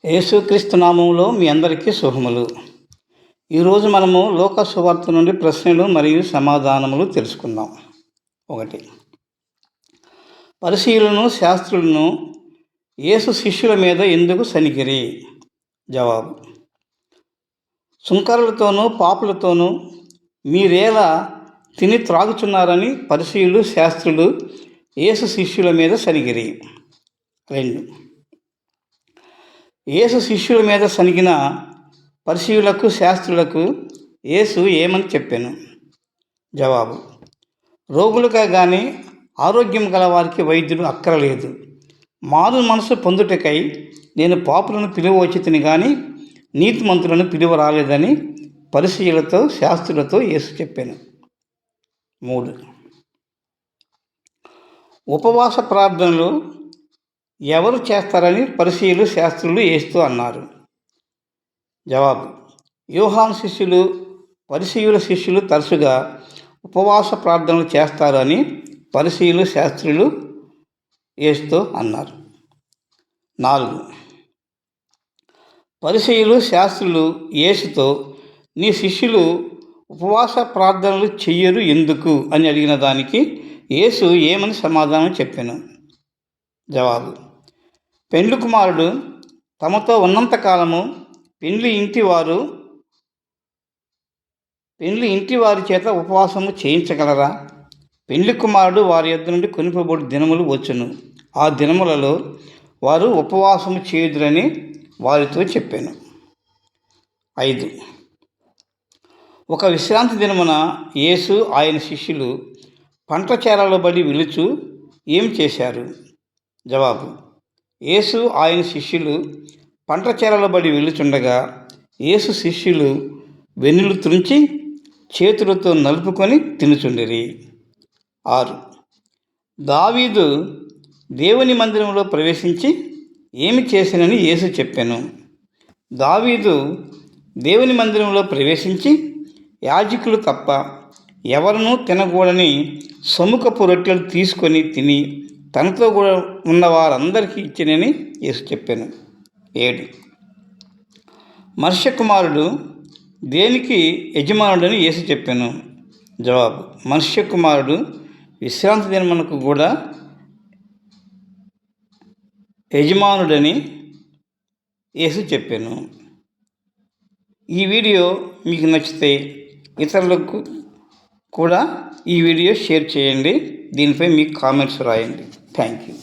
యేసుక్రీస్తు నామములో మీ అందరికీ శుభములు. ఈరోజు మనము లోక సువార్త నుండి ప్రశ్నలు మరియు సమాధానములు తెలుసుకుందాం. 1. పరిసయ్యులను శాస్త్రులను యేసు శిష్యుల మీద ఎందుకు సనిగిరి? జవాబు: సుంకరులతోనూ పాపులతోనూ మీరేలా తిని త్రాగుచున్నారని పరిసయ్యులు శాస్త్రులు యేసు శిష్యుల మీద సనిగిరి. 2. యేసు శిష్యుల మీద సనిగిన పరిసయ్యులకు శాస్త్రులకు యేసు ఏమని చెప్పాను? జవాబు: రోగులుగా కానీ ఆరోగ్యం గల వారికి వైద్యులు అక్కరలేదు. మారు మనసు పొందుటకై నేను పాపులను పిలువవచ్చితిని కానీ నీతిమంతులను పిలువ రాలేదని పరిసయ్యులతో శాస్త్రులతో యేసు చెప్పాను. 3. ఉపవాస ప్రార్థనలు ఎవరు చేస్తారని పరిసయ్యులు శాస్త్రులు యేసుతో అన్నారు. జవాబు: యోహాను శిష్యులు పరిసయ్యుల శిష్యులు తరచుగా ఉపవాస ప్రార్థనలు చేస్తారు అని పరిసయ్యులు శాస్త్రులు యేసుతో అన్నారు. 4. పరిసయ్యులు శాస్త్రులు యేసుతో నీ శిష్యులు ఉపవాస ప్రార్థనలు చెయ్యరు ఎందుకు అని అడిగిన దానికి యేసు ఏమని సమాధానం చెప్పాను? జవాబు: పెండ్లి కుమారుడు తమతో ఉన్నంతకాలము పెండ్లి ఇంటి వారి చేత ఉపవాసము చేయించగలరా? పెండ్లి కుమారుడు వారి యొద్ద నుండి కొనిపోబడి దినములు వచ్చును. ఆ దినములలో వారు ఉపవాసము చేయుదురని వారితో చెప్పాను. 5. ఒక విశ్రాంతి దినమున యేసు ఆయన శిష్యులు పంట చేలలో బడి విలుచు ఏం చేశారు? జవాబు: యేసు ఆయన శిష్యులు పంట చేలలో బడి వెళుచుండగా యేసు శిష్యులు వెన్నులు త్రుంచి చేతులతో నలుపుకొని తినుచుండిరి. 6. దావీదు దేవుని మందిరంలో ప్రవేశించి ఏమి చేసినని యేసు చెప్పాను? దావీదు దేవుని మందిరంలో ప్రవేశించి యాజకులు తప్ప ఎవరినూ తినకూడని సముఖపు రొట్టెలు తీసుకొని తిని తనతో కూడా ఉన్న వారందరికీ ఇచ్చినని యేసు చెప్పాను. 7. మనుష్య కుమారుడు దేనికి యజమానుడని యేసు చెప్పాను? జవాబు: మనుష్య కుమారుడు విశ్రాంతి దినమునకు కూడా యజమానుడని యేసు చెప్పాను. ఈ వీడియో మీకు నచ్చితే ఇతరులకు కూడా ఈ వీడియో షేర్ చేయండి. దీనిపై మీకు కామెంట్స్ రాయండి. Thank you.